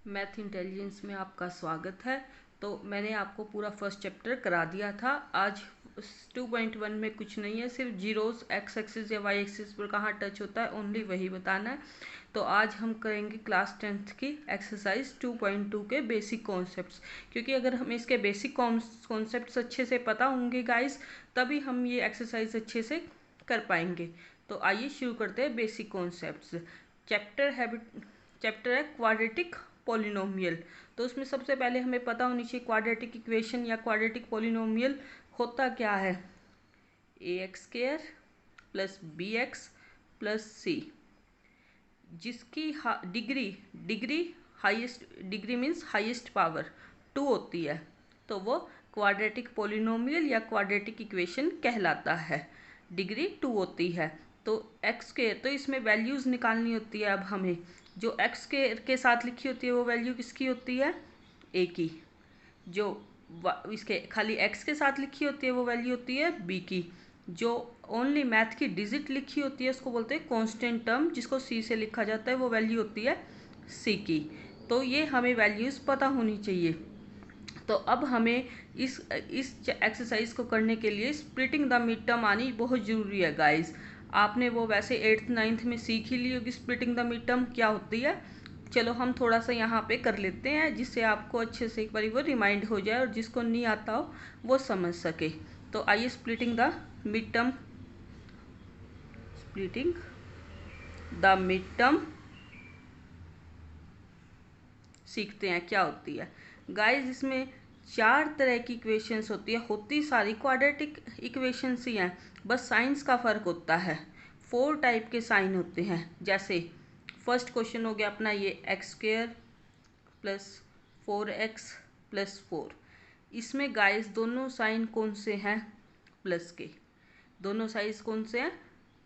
Math intelligence में आपका स्वागत है। तो मैंने आपको पूरा फर्स्ट चैप्टर करा दिया था। आज 2.1 में कुछ नहीं है, सिर्फ जीरोस एक्स एक्सिस या वाई एक्सिस पर कहाँ टच होता है ओनली वही बताना है। तो आज हम करेंगे क्लास 10th की एक्सरसाइज 2.2 के बेसिक कॉन्सेप्ट्स, क्योंकि अगर हमें इसके बेसिक कॉन्सेप्ट्स अच्छे से पता होंगे गाइस, तभी हम ये एक्सरसाइज अच्छे से कर पाएंगे। तो आइए शुरू करते हैं बेसिक कॉन्सेप्ट्स। चैप्टर है क्वाड्रेटिक पॉलिनोमियल। तो उसमें सबसे पहले हमें पता होनी चाहिए क्वाड्रेटिक इक्वेशन या क्वाड्रेटिक पॉलिनोमियल होता क्या है। A x square plus b x plus c, जिसकी degree highest, degree means highest power 2 होती है, तो वो क्वाड्रेटिक पॉलिनोमियल या क्वाड्रेटिक इक्वेशन कहलाता है। डिग्री 2 होती है। तो एक्स स्क्वायर, तो इसमें वैल्यूज़ निकालनी होती है। अब हमें जो एक्स स्क्वायर के साथ लिखी होती है वो वैल्यू किसकी होती है, ए की। जो इसके खाली एक्स के साथ लिखी होती है वो वैल्यू होती है बी की। जो ओनली मैथ की डिजिट लिखी होती है उसको बोलते हैं कांस्टेंट टर्म, जिसको सी से लिखा जाता है, वो वैल्यू होती है सी की। तो ये हमें वैल्यूज़ पता होनी चाहिए। तो अब हमें इस एक्सरसाइज को करने के लिए स्प्लिटिंग द मिड टर्म आनी बहुत ज़रूरी है गाइस। आपने वो वैसे 8th 9th में सीख ही ली होगी स्प्लिटिंग द मिड टर्म क्या होती है। चलो हम थोड़ा सा यहाँ पे कर लेते हैं, जिससे आपको अच्छे से एक बार वो रिमाइंड हो जाए और जिसको नहीं आता हो वो समझ सके। तो आइए स्प्लिटिंग द मिड टर्म सीखते हैं क्या होती है। गाइस इसमें 4 तरह की इक्वेशंस होती है, होती सारी क्वाड्रेटिक इक्वेशंस ही हैं, बस साइंस का फ़र्क होता है। 4 टाइप के साइन होते हैं। जैसे फर्स्ट क्वेश्चन हो गया अपना ये x square plus 4x plus 4। इसमें गाइस दोनों साइन कौन से हैं, प्लस के। दोनों साइज कौन से हैं,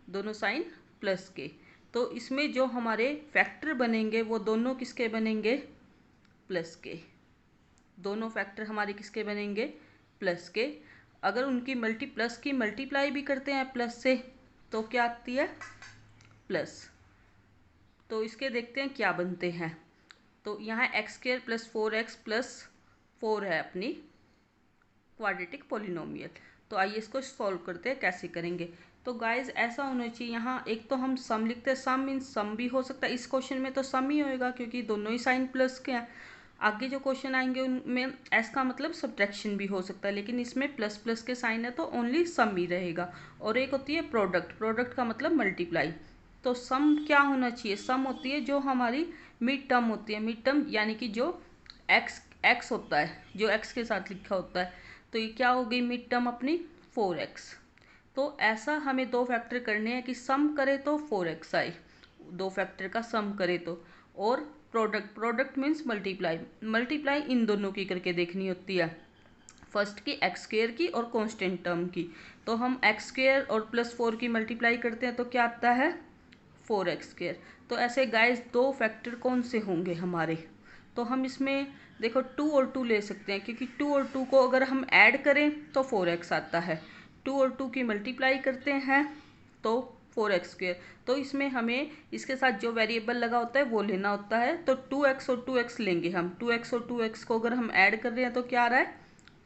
दोनों साइन प्लस के। तो इसमें जो हमारे फैक्टर बनेंगे वो दोनों किसके बनेंगे, प्लस के। दोनों फैक्टर हमारे किसके बनेंगे, प्लस के। अगर उनकी मल्टीप्लाई भी करते हैं प्लस से तो क्या आती है, प्लस। तो इसके देखते हैं क्या बनते हैं। तो यहाँ x square plus 4x plus 4 है अपनी क्वाड्रेटिक पॉलिनोमियल। तो आइए इसको सॉल्व करते हैं, कैसे करेंगे। तो गाइज ऐसा होना चाहिए, यहाँ एक तो हम सम लिखते हैं, सम मीन्स सम भी हो सकता है। इस क्वेश्चन में तो सम ही होएगा क्योंकि दोनों ही साइन प्लस के हैं। आगे जो क्वेश्चन आएंगे उनमें एस का मतलब सब्ट्रैक्शन भी हो सकता है, लेकिन इसमें प्लस प्लस के साइन है तो ओनली सम ही रहेगा। और एक होती है प्रोडक्ट का मतलब मल्टीप्लाई। तो सम क्या होना चाहिए, सम होती है जो हमारी मिड टर्म होती है। मिड टर्म यानी कि जो एक्स होता है, जो एक्स के साथ लिखा होता है। तो ये क्या हो गई मिड टर्म अपनी 4x। तो ऐसा हमें दो फैक्टर करने हैं कि सम करे तो 4x आए, दो फैक्टर का सम करे तो। और प्रोडक्ट मीन्स मल्टीप्लाई इन दोनों की करके देखनी होती है, फर्स्ट की एक्स स्क्वायर की और कांस्टेंट टर्म की। तो हम एक्स स्क्वायर और प्लस 4 की मल्टीप्लाई करते हैं तो क्या आता है 4x²। तो ऐसे गाइस दो फैक्टर कौन से होंगे हमारे, तो हम इसमें देखो 2 और 2 ले सकते हैं, क्योंकि 2 और 2 को अगर हम ऐड करें तो 4x आता है। 2 और 2 की मल्टीप्लाई करते हैं तो 4x²। तो इसमें हमें इसके साथ जो वेरिएबल लगा होता है वो लेना होता है। तो 2x और 2x लेंगे हम। 2x और 2x को अगर हम ऐड कर रहे हैं तो क्या आ रहा है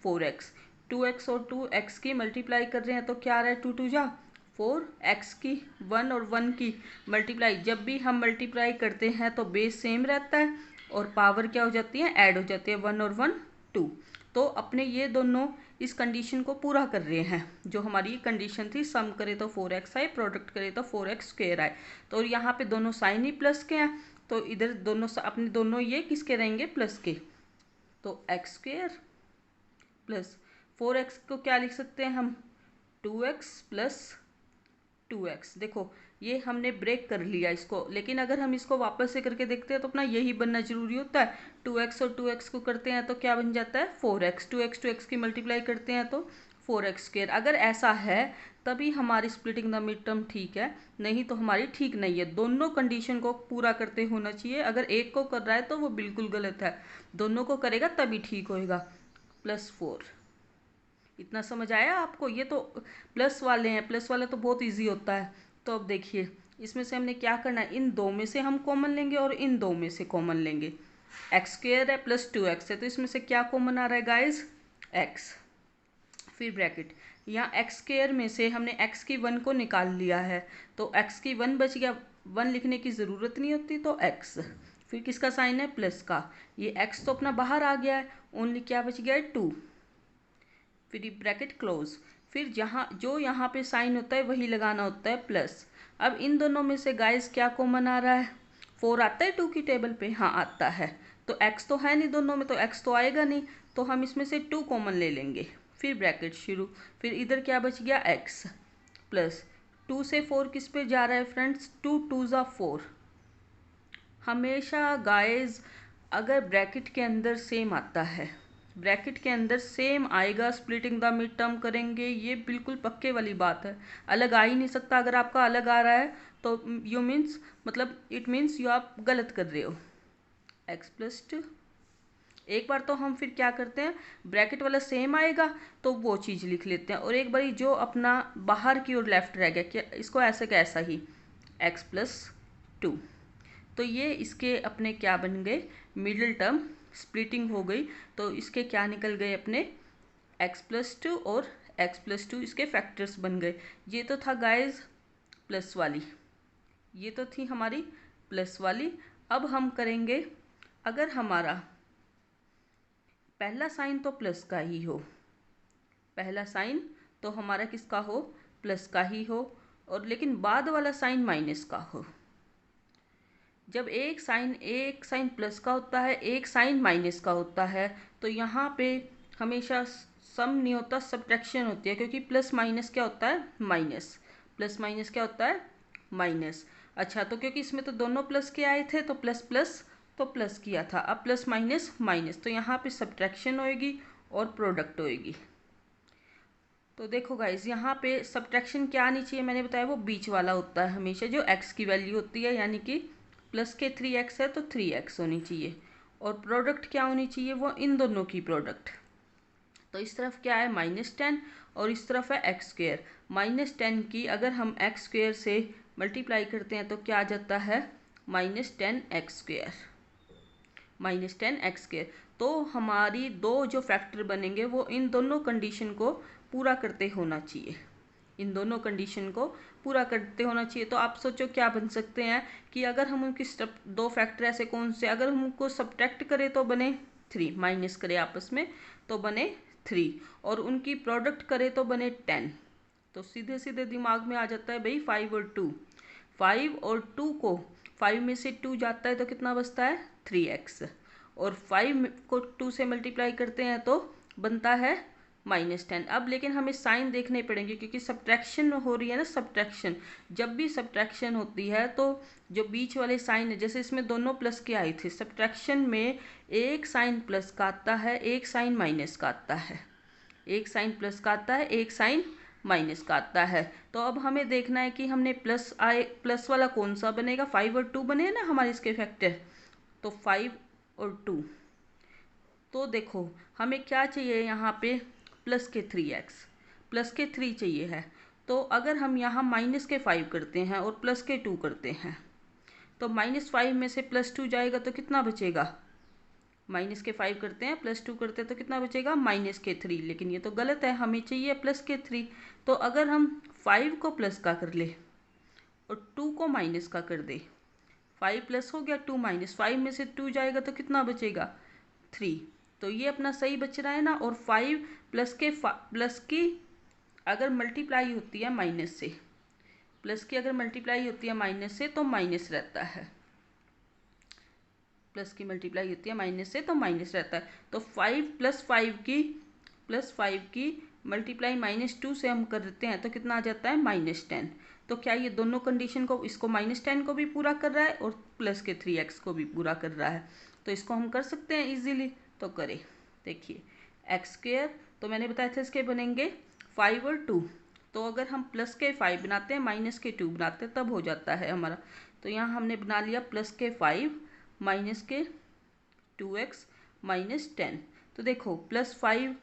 4x। 2x और 2x की मल्टीप्लाई कर रहे हैं तो क्या आ रहा है 2 2 जा 4, x की 1 और 1 की मल्टीप्लाई। जब भी हम मल्टीप्लाई करते हैं तो बेस सेम रहता है और पावर क्या हो जाती है, ऐड हो जाती है। 1 और 1 2। तो अपने ये दोनों इस कंडीशन को पूरा कर रहे हैं। जो हमारी कंडीशन थी सम करे तो 4x आए, प्रोडक्ट करे तो 4x² आए। तो यहाँ पे दोनों साइन ही प्लस के हैं, तो इधर दोनों अपने दोनों ये किसके रहेंगे, प्लस के। तो x² प्लस 4x को क्या लिख सकते हैं हम, 2x प्लस 2x। देखो ये हमने ब्रेक कर लिया इसको, लेकिन अगर हम इसको वापस से करके देखते हैं तो अपना यही बनना जरूरी होता है। 2x और 2x को करते हैं तो क्या बन जाता है 4x। 2x की मल्टीप्लाई करते हैं तो 4x²। अगर ऐसा है तभी हमारी स्प्लिटिंग द मिड टर्म ठीक है, नहीं तो हमारी ठीक नहीं है। दोनों कंडीशन को पूरा करते होना चाहिए। अगर एक को कर रहा है तो वो बिल्कुल गलत है, दोनों को करेगा तभी ठीक होएगा। +4, इतना समझ आया आपको। ये तो प्लस वाले हैं, प्लस वाला तो बहुत इजी होता है। तो अब देखिए इसमें से हमने क्या करना है, इन दो में से हम कॉमन लेंगे और इन दो में से कॉमन लेंगे। एक्स स्क्वेयर है प्लस 2x है, तो इसमें से क्या कॉमन आ रहा है गाइज, x। फिर ब्रैकेट, यहाँ एक्स स्क्वेयर में से हमने x की 1 को निकाल लिया है, तो x की 1 बच गया, 1 लिखने की ज़रूरत नहीं होती, तो x। फिर किसका साइन है, प्लस का, ये x तो अपना बाहर आ गया है, ओनली क्या बच गया है, 2। फिर ब्रैकेट क्लोज। फिर जहाँ जो यहाँ पे साइन होता है वही लगाना होता है प्लस। अब इन दोनों में से गाइस क्या कॉमन आ रहा है, 4 आता है 2 की टेबल पे, हाँ आता है, तो x तो है नहीं दोनों में, तो x तो आएगा नहीं, तो हम इसमें से 2 कॉमन ले लेंगे। फिर ब्रैकेट शुरू, फिर इधर क्या बच गया, x प्लस 2 से 4 किस पे जा रहा है फ्रेंड्स, 2 2 ज़ा 4। हमेशा गाइस अगर ब्रैकेट के अंदर सेम आता है, ब्रैकेट के अंदर सेम आएगा, स्प्लिटिंग द मिड टर्म करेंगे, ये बिल्कुल पक्के वाली बात है, अलग आ ही नहीं सकता। अगर आपका अलग आ रहा है तो यू मीन्स, मतलब इट मीन्स यू आप गलत कर रहे हो। x प्लस 2, एक बार तो हम फिर क्या करते हैं, ब्रैकेट वाला सेम आएगा तो वो चीज़ लिख लेते हैं, और एक बारी जो अपना बाहर की ओर लेफ्ट रह गया, क्या इसको ऐसे का ऐसा ही, x प्लस 2, तो ये इसके अपने क्या बन गए, मिडिल टर्म, स्प्लिटिंग हो गई, तो इसके क्या निकल गए अपने, x प्लस 2 और x प्लस 2 इसके फैक्टर्स बन गए। ये तो था गाइज प्लस वाली, ये तो थी हमारी प्लस वाली। अब हम करेंगे, अगर हमारा पहला साइन तो प्लस का ही हो, पहला साइन तो हमारा किसका हो, प्लस का ही हो, और लेकिन बाद वाला साइन माइनस का हो। जब एक साइन प्लस का होता है, एक साइन माइनस का होता है, तो यहाँ पे हमेशा सम नहीं होता, सब्ट्रैक्शन होती है, क्योंकि प्लस माइनस क्या होता है, माइनस, प्लस माइनस क्या होता है, माइनस। अच्छा, तो क्योंकि इसमें तो दोनों प्लस के आए थे, तो प्लस प्लस तो प्लस किया था, अब प्लस माइनस माइनस, तो यहाँ पे सब्ट्रैक्शन होएगी और प्रोडक्ट होएगी। तो देखो गाइज, यहाँ पे सब्ट्रैक्शन क्या आनी चाहिए, मैंने बताया वो बीच वाला होता है हमेशा, जो x की वैल्यू होती है, यानी कि प्लस के 3x है तो 3x होनी चाहिए, और प्रोडक्ट क्या होनी चाहिए, वो इन दोनों की प्रोडक्ट। तो इस तरफ क्या है, -10, और इस तरफ है x स्क्वेयर। -10 की अगर हम x स्क्वेयर से मल्टीप्लाई करते हैं तो क्या आ जाता है, -10x स्क्वेयर, -10x स्क्वेयर। तो हमारी दो जो फैक्टर बनेंगे वो इन दोनों कंडीशन को पूरा करते होना चाहिए, इन दोनों कंडीशन को पूरा करते होना चाहिए। तो आप सोचो क्या बन सकते हैं, कि अगर हम उनकी दो फैक्टर ऐसे कौन से, अगर हम उनको सब्ट्रैक्ट करें तो बने 3, माइनस करें आपस में तो बने 3, और उनकी प्रोडक्ट करें तो बने 10। तो सीधे सीधे दिमाग में आ जाता है भाई 5 और 2, 5 और 2 को, 5 में से 2 जाता है तो कितना बचता है, 3x, और 5 को 2 से मल्टीप्लाई करते हैं तो बनता है -10। अब लेकिन हमें साइन देखने पड़ेंगे, क्योंकि सब्ट्रैक्शन हो रही है ना, सब्ट्रैक्शन, जब भी सब्ट्रैक्शन होती है तो जो बीच वाले साइन है, जैसे इसमें दोनों प्लस के आए थे, सब्ट्रैक्शन में एक साइन प्लस का आता है, एक साइन माइनस का आता है, एक साइन प्लस का आता है, एक साइन माइनस का आता है। तो अब हमें देखना है कि हमने प्लस वाला कौन सा बनेगा, 5 और 2 बने हैं ना हमारे इसके फैक्टर, तो 5 और 2, तो देखो हमें क्या चाहिए यहाँ पे, प्लस के 3x, प्लस के 3 चाहिए है। तो अगर हम यहाँ माइनस के 5 करते हैं और प्लस के 2 करते हैं, तो -5 में से +2 जाएगा तो कितना बचेगा, माइनस के 5 करते हैं +2 करते हैं तो कितना बचेगा, -3। लेकिन ये तो गलत है, हमें चाहिए +3। तो अगर हम 5 को प्लस का कर ले और 2 को माइनस का कर दे, 5 प्लस हो गया, 2 माइनस, 5 में से 2 जाएगा तो कितना बचेगा, 3। तो ये अपना सही बच रहा है ना। और 5 प्लस की अगर मल्टीप्लाई होती है माइनस से, प्लस की अगर मल्टीप्लाई होती है माइनस से तो माइनस रहता है, प्लस की मल्टीप्लाई होती है माइनस से तो माइनस रहता है। तो 5 प्लस 5 की मल्टीप्लाई -2 से हम कर देते हैं तो कितना आ जाता है, -10। तो क्या ये दोनों कंडीशन को, इसको -10 को भी पूरा कर रहा है और प्लस के 3x को भी पूरा कर रहा है। तो इसको हम कर सकते हैं इजीली, तो करें। देखिए एक्स स्क्वेयर, तो मैंने बताया था इसके बनेंगे 5 और 2, तो अगर हम प्लस के 5 बनाते हैं माइनस के 2 बनाते हैं तब हो जाता है हमारा। तो यहाँ हमने बना लिया प्लस के 5 माइनस के 2x -10। तो देखो +5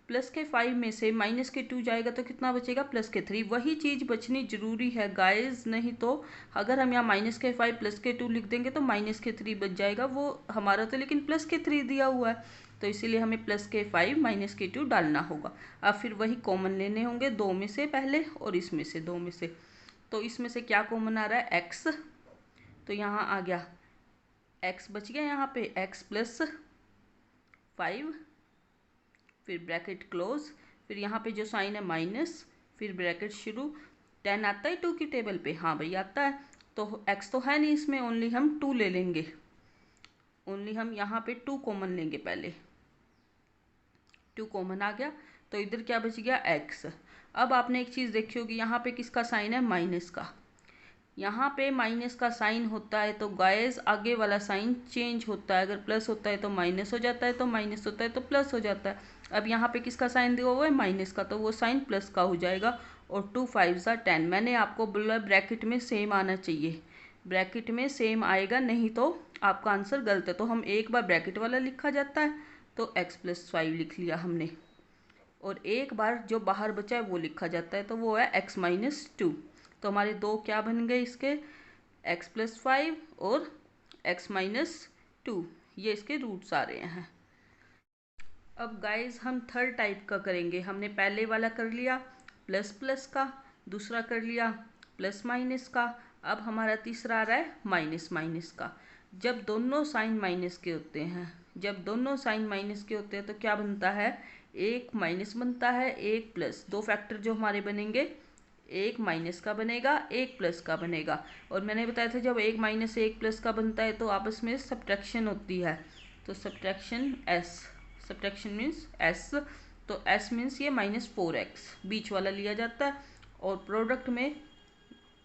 प्लस के 5 में से माइनस के 2 जाएगा तो कितना बचेगा, प्लस के 3। वही चीज़ बचनी जरूरी है गाइस, नहीं तो अगर हम यहाँ माइनस के 5 प्लस के 2 लिख देंगे तो माइनस के 3 बच जाएगा, वो हमारा तो लेकिन प्लस के 3 दिया हुआ है, तो इसीलिए हमें प्लस के 5 माइनस के 2 डालना होगा। अब फिर वही कॉमन लेने होंगे, दो में से पहले और इसमें से, दो में से। तो इसमें से क्या कॉमन आ रहा है, एक्स, तो यहाँ आ गया एक्स बच गया, यहाँ पे एक्स प्लस 5, फिर ब्रैकेट क्लोज, फिर यहाँ पे जो साइन है माइनस, फिर ब्रैकेट शुरू। 10 आता है 2 की टेबल पे, हाँ भाई आता है, तो x तो है नहीं इसमें, ओनली हम 2 ले लेंगे, ओनली हम यहाँ पे 2 कॉमन लेंगे पहले। 2 कॉमन आ गया, तो इधर क्या बच गया, x। अब आपने एक चीज़ देखी होगी, यहाँ पे किसका साइन है, माइनस का। यहाँ पे माइनस का साइन होता है तो गाइस आगे वाला साइन चेंज होता है, अगर प्लस होता है तो माइनस हो जाता है, तो माइनस होता है तो प्लस हो जाता है। अब यहाँ पे किसका साइन दिया हुआ है, माइनस का, तो वो साइन प्लस का हो जाएगा। और 2 5 10, मैंने आपको बोला ब्रैकेट में सेम आना चाहिए, ब्रैकेट में सेम आएगा, नहीं तो आपका आंसर गलत है। तो हम एक बार ब्रैकेट वाला लिखा जाता है तो x प्लस 5 लिख लिया हमने, और एक बार जो बाहर बचा है वो लिखा जाता है, तो वो है x माइनस 2। तो हमारे दो क्या बन गए इसके, x प्लस 5 और x माइनस 2, ये इसके रूट्स आ रहे हैं। अब गाइस हम थर्ड टाइप का करेंगे, हमने पहले वाला कर लिया प्लस प्लस का, दूसरा कर लिया प्लस माइनस का, अब हमारा तीसरा आ रहा है माइनस माइनस का। जब दोनों साइन माइनस के होते हैं, जब दोनों साइन माइनस के होते हैं तो क्या बनता है, एक माइनस बनता है, एक प्लस, दो फैक्टर जो हमारे बनेंगे, एक माइनस का बनेगा, एक प्लस का बनेगा। और मैंने बताया था जब एक माइनस एक प्लस का बनता है तो आपस में सब्ट्रैक्शन होती है, तो subtraction S, subtraction means S, तो एस मीन्स ये -4x बीच वाला लिया जाता है, और प्रोडक्ट में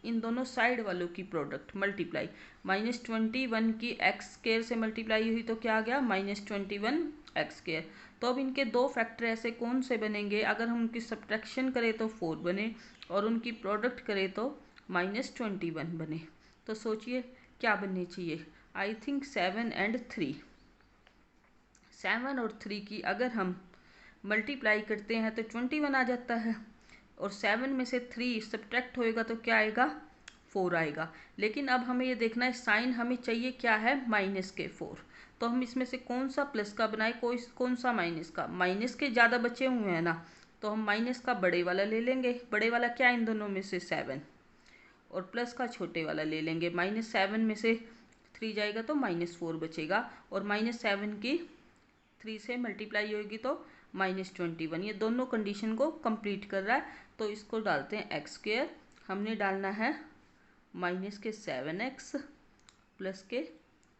इन दोनों साइड वालों की प्रोडक्ट मल्टीप्लाई, -21 की एक्स स्क्वायर से मल्टीप्लाई हुई तो क्या आ गया, -21 एक्स स्क्वायर। तो अब इनके दो फैक्टर ऐसे कौन से बनेंगे, अगर हम उनकी सब्ट्रैक्शन करें तो 4 बने, और उनकी प्रोडक्ट करें तो -21 बने। तो सोचिए क्या बननी चाहिए, आई थिंक 7 एंड 3। 7 और 3 की अगर हम मल्टीप्लाई करते हैं तो 21 आ जाता है, और 7 में से 3 सब्ट्रैक्ट होएगा तो क्या आएगा, 4 आएगा। लेकिन अब हमें ये देखना है साइन हमें चाहिए क्या है, माइनस के 4। तो हम इसमें से कौन सा प्लस का बनाए, कोई कौन सा माइनस का, माइनस के ज़्यादा बचे हुए हैं ना, तो हम माइनस का बड़े वाला ले लेंगे। बड़े वाला क्या इन दोनों में से 7, और प्लस का छोटे वाला ले लेंगे। -7 में से 3 जाएगा तो -4 बचेगा, और -7 की 3 से मल्टीप्लाई होगी तो -21, ये दोनों कंडीशन को कंप्लीट कर रहा है। तो इसको डालते हैं एक्स स्क्वायर, हमने डालना है माइनस के 7x प्लस के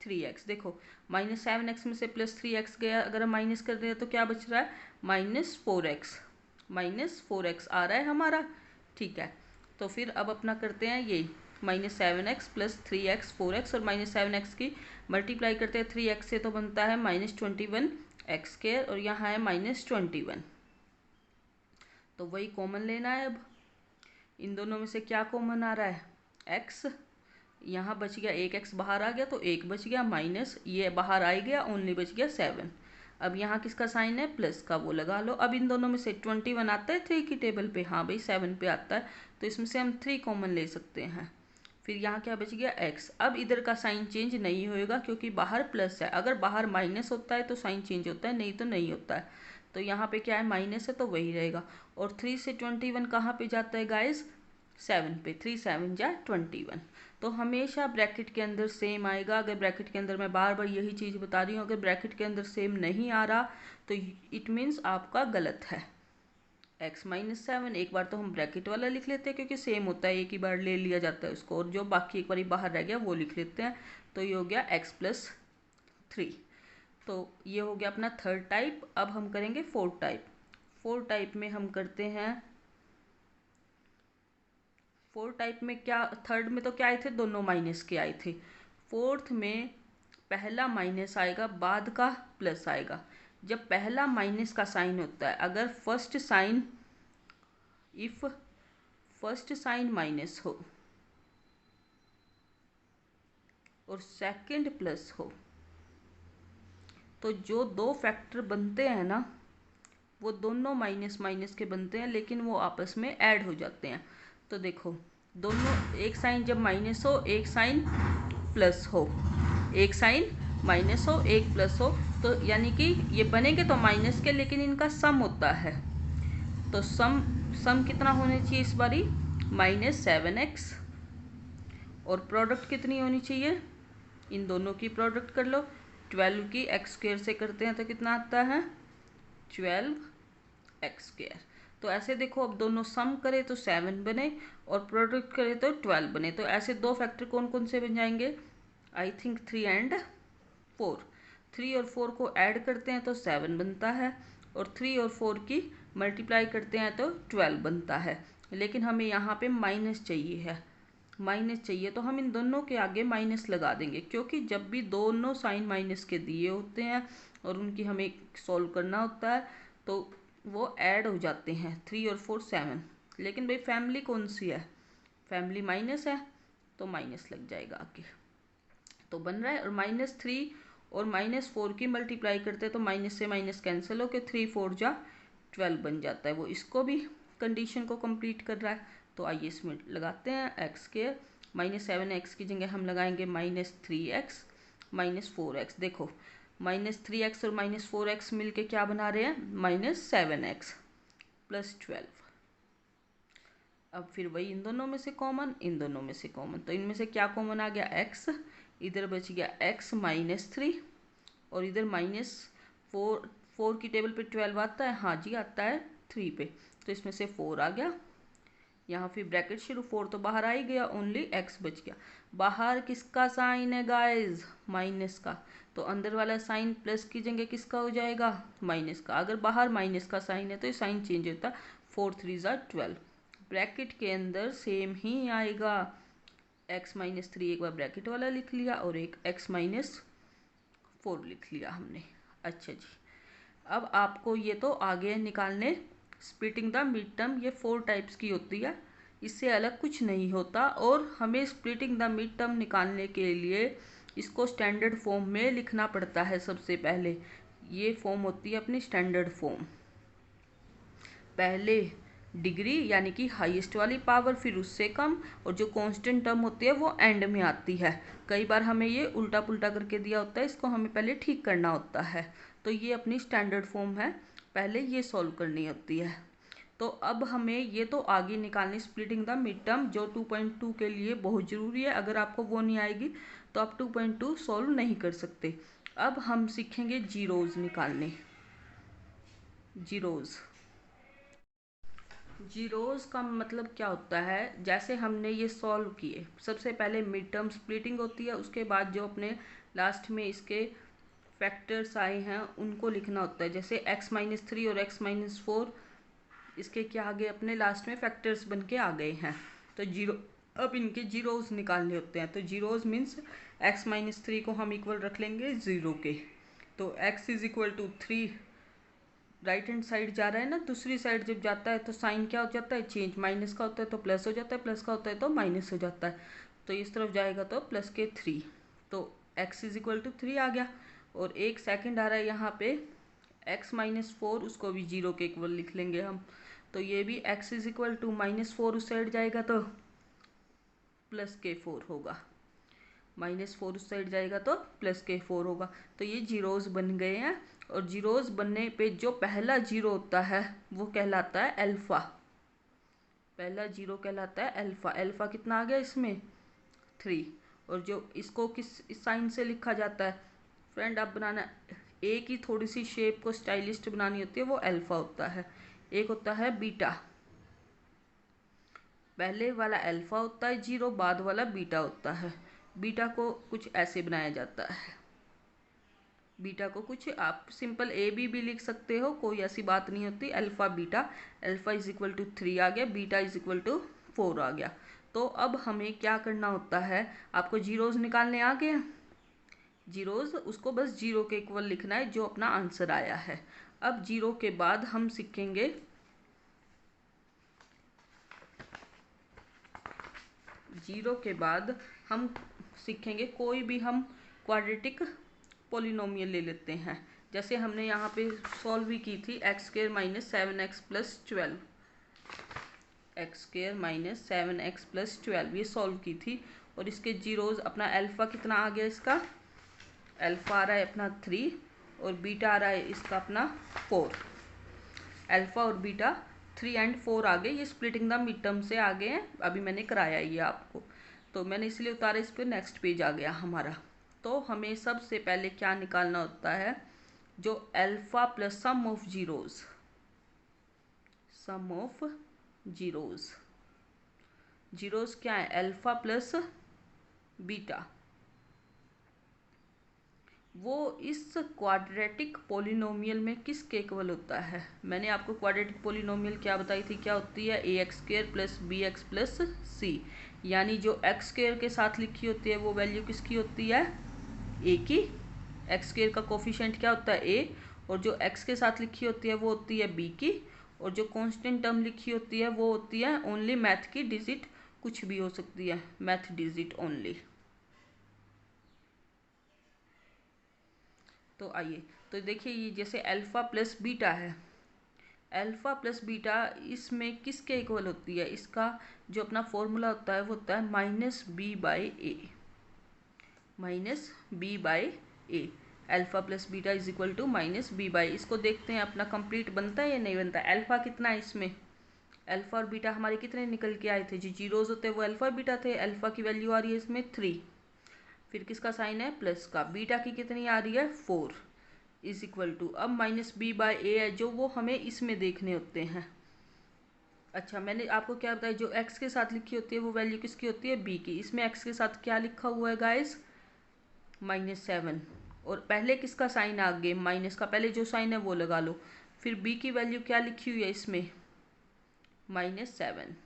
3x। देखो -7x में से +3x गया, अगर हम माइनस कर दें तो क्या बच रहा है, -4x, -4x आ रहा है हमारा, ठीक है। तो फिर अब अपना करते हैं ये -7x प्लस 3x 4x, और -7x की मल्टीप्लाई करते हैं 3x से तो बनता है -21 एक्स स्क्वायर, और यहाँ है -21। तो वही कॉमन लेना है। अब इन दोनों में से क्या कॉमन आ रहा है, x, यहाँ बच गया एक x बाहर आ गया तो एक बच गया, माइनस ये बाहर आ गया, ओनली बच गया 7। अब यहाँ किसका साइन है, प्लस का, वो लगा लो। अब इन दोनों में से 21 आता है 3 की टेबल पे, हाँ भाई 7 पे आता है, तो इसमें से हम 3 कॉमन ले सकते हैं। फिर यहाँ क्या बच गया x। अब इधर का साइन चेंज नहीं होएगा क्योंकि बाहर प्लस है, अगर बाहर माइनस होता है तो साइन चेंज होता है, नहीं तो नहीं होता है। तो यहाँ पे क्या है, माइनस है तो वही रहेगा। और 3 से 21 कहाँ पे जाता है गाइस, 7 पे, 3 7 जा 21। तो हमेशा ब्रैकेट के अंदर सेम आएगा। अगर ब्रैकेट के अंदर, मैं बार बार यही चीज़ बता रही हूँ, अगर ब्रैकेट के अंदर सेम नहीं आ रहा तो इट मीन्स आपका गलत है। x-7, एक बार तो हम ब्रैकेट वाला लिख लेते हैं क्योंकि सेम होता है, एक ही बार ले लिया जाता है उसको, और जो बाकी एक बार बाहर रह गया वो लिख लेते हैं। तो ये हो गया x प्लस 3। तो ये हो गया अपना थर्ड टाइप। अब हम करेंगे फोर्थ टाइप। फोर्थ टाइप में हम करते हैं, फोर्थ टाइप में क्या, थर्ड में तो क्या आए थे, दोनों माइनस के आए थे। फोर्थ में पहला माइनस आएगा, बाद का प्लस आएगा। जब पहला माइनस का साइन होता है, अगर first sign, if first sign minus हो और सेकंड प्लस हो, तो जो दो फैक्टर बनते हैं ना, वो दोनों माइनस माइनस के बनते हैं, लेकिन वो आपस में ऐड हो जाते हैं। तो देखो दोनों, एक साइन जब माइनस हो एक साइन प्लस हो, एक साइन माइनस हो एक प्लस हो, तो यानी कि ये बनेंगे तो माइनस के, लेकिन इनका सम होता है। तो सम कितना होना चाहिए इस बारी, -7x। और प्रोडक्ट कितनी होनी चाहिए, इन दोनों की प्रोडक्ट कर लो। 12 की एक्स स्क्वेयर से करते हैं तो कितना आता है, 12x स्क्वेयर। तो ऐसे देखो, अब दोनों सम करे तो 7 बने और प्रोडक्ट करे तो 12 बने। तो ऐसे दो फैक्टर कौन कौन से बन जाएंगे, आई थिंक 3 एंड 4। 3 और 4 को ऐड करते हैं तो 7 बनता है, और 3 और 4 की मल्टीप्लाई करते हैं तो 12 बनता है। लेकिन हमें यहाँ पे माइनस चाहिए है, माइनस चाहिए तो हम इन दोनों के आगे माइनस लगा देंगे, क्योंकि जब भी दोनों साइन माइनस के दिए होते हैं और उनकी हमें सॉल्व करना होता है तो वो ऐड हो जाते हैं, 3 और 4 7। लेकिन भाई फैमिली कौन सी है, फैमिली माइनस है, तो माइनस लग जाएगा आगे। तो बन रहा है, और -3 और -4 की मल्टीप्लाई करते हैं तो माइनस से माइनस कैंसिल होकर 3 4 जा 12 बन जाता है। वो इसको भी कंडीशन को कंप्लीट कर रहा है। तो आइए इसमें लगाते हैं एक्स के, -7x की जगह हम लगाएंगे -3x -4x। देखो -3x और -4x मिलके क्या बना रहे हैं, -7x + 12। अब फिर वही इन दोनों में से कॉमन, इन दोनों में से कॉमन, तो इनमें से क्या कॉमन आ गया, x, इधर बच गया x -3, और इधर -4। 4 की टेबल पे 12 आता है, हाँ जी आता है 3 पे, तो इसमें से 4 आ गया। यहाँ फिर ब्रैकेट शुरू, 4 तो बाहर आ ही गया, ओनली x बच गया। बाहर किसका साइन है गाइज, माइनस का, तो अंदर वाला साइन प्लस की जगह किसका हो जाएगा, माइनस का। अगर बाहर माइनस का साइन है तो ये साइन चेंज होता है, 4 3 12। ब्रैकेट के अंदर सेम ही आएगा, x -3 एक बार ब्रैकेट वाला लिख लिया और एक x -4 लिख लिया हमने। अच्छा जी, अब आपको ये तो आगे निकालने, स्प्लिटिंग द मिड टर्म, ये 4 टाइप्स की होती है, इससे अलग कुछ नहीं होता। और हमें स्प्लिटिंग द मिड टर्म निकालने के लिए इसको स्टैंडर्ड फॉर्म में लिखना पड़ता है। सबसे पहले ये फॉर्म होती है अपनी स्टैंडर्ड फॉर्म, पहले डिग्री यानी कि हाईएस्ट वाली पावर, फिर उससे कम, और जो कांस्टेंट टर्म होती है वो एंड में आती है। कई बार हमें ये उल्टा पुल्टा करके दिया होता है, इसको हमें पहले ठीक करना होता है। तो ये अपनी स्टैंडर्ड फॉर्म है, पहले ये सॉल्व करनी होती है। तो अब हमें ये तो आगे निकालनी स्प्लिटिंग द मिड टर्म, जो 2.2 के लिए बहुत ज़रूरी है। अगर आपको वो नहीं आएगी तो आप 2.2 सॉल्व नहीं कर सकते। अब हम सीखेंगे जीरोज़ निकालने, जीरोज़। जीरोज़ का मतलब क्या होता है, जैसे हमने ये सॉल्व किए, सबसे पहले मिड टर्म स्प्लिटिंग होती है, उसके बाद जो अपने लास्ट में इसके फैक्टर्स आए हैं उनको लिखना होता है। जैसे x -3 और x -4 इसके क्या आ गए, अपने लास्ट में फैक्टर्स बन के आ गए हैं। तो जीरो, अब इनके जीरोज़ निकालने होते हैं। तो जीरोज़ मीन्स x -3 को हम इक्वल रख लेंगे 0 के, तो x = 3, राइट हैंड साइड जा रहा है ना, दूसरी साइड जब जाता है तो साइन क्या हो जाता है, चेंज, माइनस का होता है तो प्लस हो जाता है, प्लस का होता है तो माइनस हो जाता है। तो इस तरफ जाएगा तो +3, तो x = 3 आ गया। और एक सेकंड आ रहा है यहाँ पे x -4, उसको भी 0 के इक्वल लिख लेंगे हम। तो ये भी x = -4, उस साइड जाएगा तो +4 होगा, -4 उस साइड जाएगा तो +4 होगा। तो ये जीरोज़ बन गए हैं। और जीरोज़ बनने पे जो पहला जीरो होता है वो कहलाता है अल्फ़ा, पहला जीरो कहलाता है अल्फ़ा। अल्फ़ा कितना आ गया इसमें, 3। और जो इसको इस साइन से लिखा जाता है, फ्रेंड आप बनाना, एक ही थोड़ी सी शेप को स्टाइलिस्ट बनानी होती है, वो अल्फ़ा होता है। एक होता है बीटा, पहले वाला अल्फ़ा होता है जीरो, बाद वाला बीटा होता है। बीटा को कुछ ऐसे बनाया जाता है, बीटा को कुछ आप सिंपल ए बी लिख सकते हो, कोई ऐसी बात नहीं होती। अल्फ़ा बीटा, अल्फ़ा = 3 आ गया, बीटा = 4 आ गया। तो अब हमें क्या करना होता है, आपको जीरोज़ निकालने आ गए, जीरोज़ उसको बस 0 के इक्वल लिखना है जो अपना आंसर आया है। अब 0 के बाद हम सीखेंगे, जीरो के बाद हम सीखेंगे कोई भी हम क्वाड्रेटिक पॉलिनोमियल ले लेते हैं। जैसे हमने यहाँ पे सॉल्व भी की थी x square minus 7x plus 12, x square minus 7x plus 12 ये सॉल्व की थी। और इसके जीरोज अपना अल्फ़ा कितना आ गया, इसका अल्फ़ा आ रहा है अपना 3 और बीटा आ रहा है इसका अपना 4। अल्फ़ा और बीटा 3 एंड 4 आ गए, ये स्प्लिटिंग द मिड टर्म से आ गए हैं, अभी मैंने कराया ये आपको, तो मैंने इसलिए उतारा, इस पर नेक्स्ट पेज आ गया हमारा। तो हमें सबसे पहले क्या निकालना होता है, जो alpha plus sum of zeros, sum of zeros, zeros क्या है, अल्फ़ा प्लस बीटा, वो इस क्वाड्रेटिक पोलिनोमियल में किसके इक्वल होता है। मैंने आपको क्वाड्रेटिक पोलिनोमियल क्या बताई थी, क्या होती है, a x square plus b x plus c, यानी जो एक्स स्क्वायर के साथ लिखी होती है वो वैल्यू किसकी होती है, ए की। एक्स स्क्वायर का कोफिशिएंट क्या होता है, ए, और जो एक्स के साथ लिखी होती है वो होती है बी की, और जो कांस्टेंट टर्म लिखी होती है वो होती है ओनली मैथ की डिजिट, कुछ भी हो सकती है, मैथ डिजिट ओनली। तो आइए, तो देखिए ये जैसे अल्फ़ा प्लस बीटा है, अल्फ़ा प्लस बीटा इसमें किसके इक्वल होती है, इसका जो अपना फॉर्मूला होता है वो होता है minus B by A, minus B by A, alpha plus beta is equal to minus B by. इसको देखते हैं अपना कंप्लीट बनता है या नहीं बनता। अल्फ़ा कितना है इसमें, अल्फ़ा और बीटा हमारे कितने निकल के आए थे, जो जीरोज होते हैं वो अल्फ़ा और बीटा थे, अल्फ़ा की वैल्यू आ रही है इसमें 3, फिर किसका साइन है, प्लस का, बीटा की कितनी आ रही है 4, इज इक्वल टू, अब माइनस बी बाई ए है जो वो हमें इसमें देखने होते हैं। अच्छा, मैंने आपको क्या बताया, जो एक्स के साथ लिखी होती है वो वैल्यू किसकी होती है, बी की। इसमें एक्स के साथ क्या लिखा हुआ है गाइस, -7, और पहले किसका साइन आ गया, माइनस का, पहले जो साइन है वो लगा लो। फिर बी की वैल्यू क्या लिखी हुई है इसमें, -7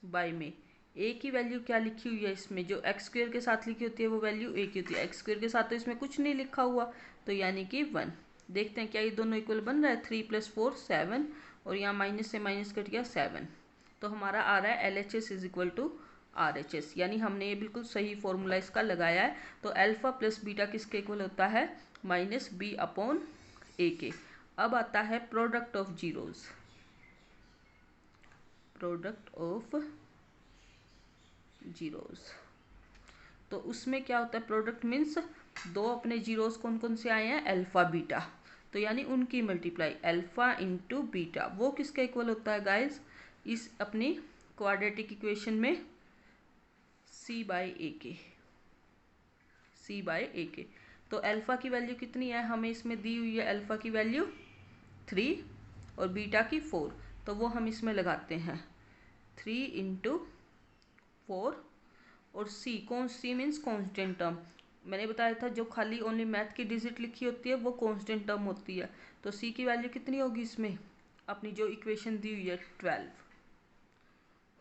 बाई में, ए की वैल्यू क्या लिखी हुई है इसमें, जो एक्स स्क्वायर के साथ लिखी होती है वो वैल्यू ए की होती है, एक्स स्क्वायर के साथ तो इसमें कुछ नहीं लिखा हुआ, तो यानी कि 1। देखते हैं क्या ये दोनों इक्वल बन रहा है, 3 + 4 7, और यहाँ माइनस से माइनस कट गया 7, तो हमारा आ रहा है LHS is equal to RHS, यानी हमने ये बिल्कुल सही फॉर्मूला इसका लगाया है। तो अल्फ़ा प्लस बीटा किसके इक्वल होता है, -B/A के। अब आता है product of zeros, product of zeros, तो उसमें क्या होता है, प्रोडक्ट मीन्स दो अपने जीरोज कौन कौन से आए हैं, अल्फा बीटा, तो यानी उनकी मल्टीप्लाई, अल्फा इंटू बीटा, वो किसका इक्वल होता है गाइस, इस अपनी क्वाड्रेटिक इक्वेशन में C/A के, C/A के। तो अल्फा की वैल्यू कितनी है, हमें इसमें दी हुई है अल्फा की वैल्यू 3 और बीटा की 4, तो वो हम इसमें लगाते हैं 3 इंटू 4, और सी, कौन, सी मीन्स कांस्टेंट टर्म, मैंने बताया था जो खाली ओनली मैथ की डिजिट लिखी होती है वो कांस्टेंट टर्म होती है, तो सी की वैल्यू कितनी होगी इसमें, अपनी जो इक्वेशन दी हुई है 12,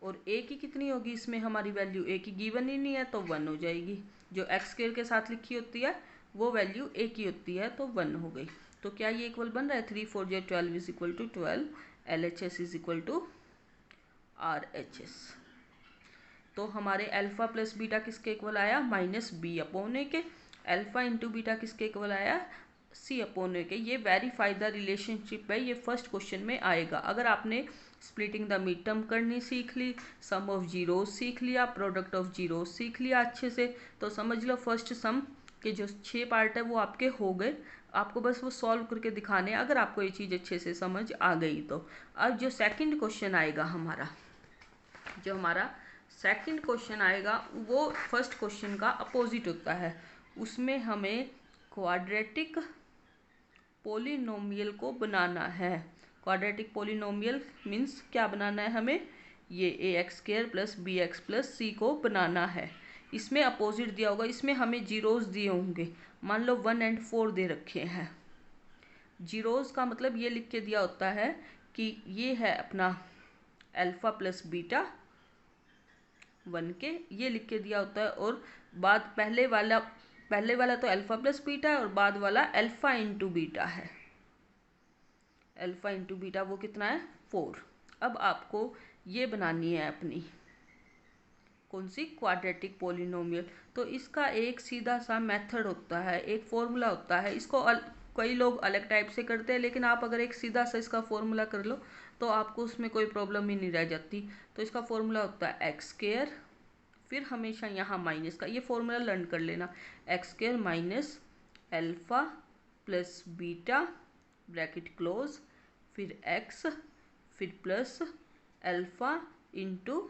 और ए की कितनी होगी इसमें हमारी वैल्यू, ए की गिवन ही नहीं है तो 1 हो जाएगी, जो एक्स स्क्वायर के साथ लिखी होती है वो वैल्यू ए की होती है तो 1 हो गई। तो क्या ये इक्वल बन रहा है, 3 4 12 is equal to 12, LHS is equal to RHS। तो हमारे अल्फ़ा प्लस बीटा किसके इक्वल आया, -B/A के, अल्फ़ा इंटू बीटा किसके इक्वल आया, C/A के। ये वेरीफाई द रिलेशनशिप है, ये फर्स्ट क्वेश्चन में आएगा। अगर आपने स्प्लिटिंग द मिड टर्म करनी सीख ली, सम ऑफ जीरोज सीख लिया, प्रोडक्ट ऑफ जीरोज सीख लिया अच्छे से, तो समझ लो फर्स्ट सम के जो 6 पार्ट है वो आपके हो गए, आपको बस वो सॉल्व करके दिखाने हैं, अगर आपको ये चीज़ अच्छे से समझ आ गई तो। अब जो सेकंड क्वेश्चन आएगा हमारा, जो हमारा सेकंड क्वेश्चन आएगा वो फर्स्ट क्वेश्चन का अपोजिट होता है, उसमें हमें क्वाड्रेटिक पोलिनोमियल को बनाना है। क्वाड्रेटिक पोलिनोमियल मीन्स क्या बनाना है हमें, ये ax² + bx + c को बनाना है। इसमें अपोजिट दिया होगा, इसमें हमें जीरोज दिए होंगे, मान लो 1 और 4 दे रखे हैं। जीरोज का मतलब ये लिख के दिया होता है कि ये है अपना अल्फ़ा प्लस बीटा 1 के, ये लिख के दिया होता है, और बाद पहले वाला तो अल्फ़ा प्लस बीटा है और बाद वाला अल्फ़ा इंटू बीटा है, अल्फ़ा इंटू बीटा वो कितना है 4। अब आपको ये बनानी है अपनी कौन सी, क्वाड्रेटिक पोलिनोमियल। तो इसका एक सीधा सा मेथड होता है, एक फॉर्मूला होता है, इसको कई लोग अलग टाइप से करते हैं, लेकिन आप अगर एक सीधा सा इसका फॉर्मूला कर लो तो आपको उसमें कोई प्रॉब्लम ही नहीं रह जाती। तो इसका फॉर्मूला होता है एक्स स्क्वायर, फिर हमेशा यहाँ माइनस का, ये फॉर्मूला लर्न कर लेना, x square minus alpha plus beta bracket close, फिर एक्स, फिर प्लस अल्फा इंटू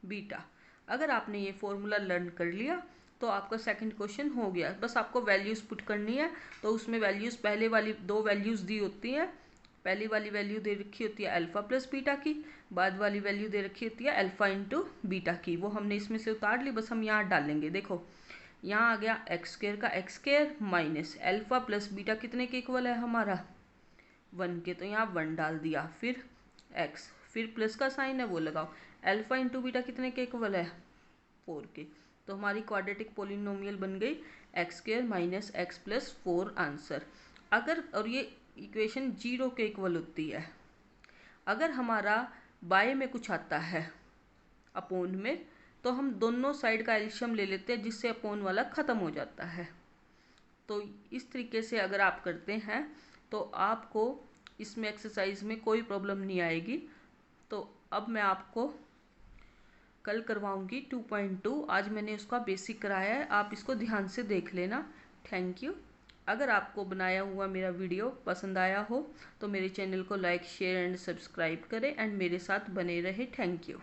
बीटा। अगर आपने ये फॉर्मूला लर्न कर लिया तो आपका सेकंड क्वेश्चन हो गया। बस आपको वैल्यूज़ पुट करनी है। तो उसमें वैल्यूज़ पहले वाली दो वैल्यूज़ दी होती हैं। पहली वाली वैल्यू दे रखी होती है अल्फ़ा प्लस बीटा की, बाद वाली वैल्यू दे रखी होती है अल्फ़ा इंटू बीटा की। वो हमने इसमें से उतार ली, बस हम यहाँ डालेंगे। देखो यहाँ आ गया एक्स स्क्वायर का x square minus alpha plus beta कितने के इक्वल है हमारा 1 के, तो यहाँ 1 डाल दिया, फिर एक्स, फिर प्लस का साइन है वो लगाओ, अल्फ़ा इंटू बीटा कितने के इक्वल है 4 के। तो हमारी क्वाड्रेटिक पोलिनोमियल बन गई x square minus x plus 4 answer. अगर और ये इक्वेशन 0 के इक्वल होती है। अगर हमारा बाय में कुछ आता है अपोन में, तो हम दोनों साइड का एल्शियम ले लेते हैं, जिससे अपोन वाला ख़त्म हो जाता है। तो इस तरीके से अगर आप करते हैं तो आपको इसमें एक्सरसाइज में कोई प्रॉब्लम नहीं आएगी। तो अब मैं आपको कल करवाऊंगी 2.2। आज मैंने उसका बेसिक कराया है, आप इसको ध्यान से देख लेना। Thank you. अगर आपको बनाया हुआ मेरा वीडियो पसंद आया हो तो मेरे चैनल को लाइक शेयर एंड सब्सक्राइब करें एंड मेरे साथ बने रहे। Thank you.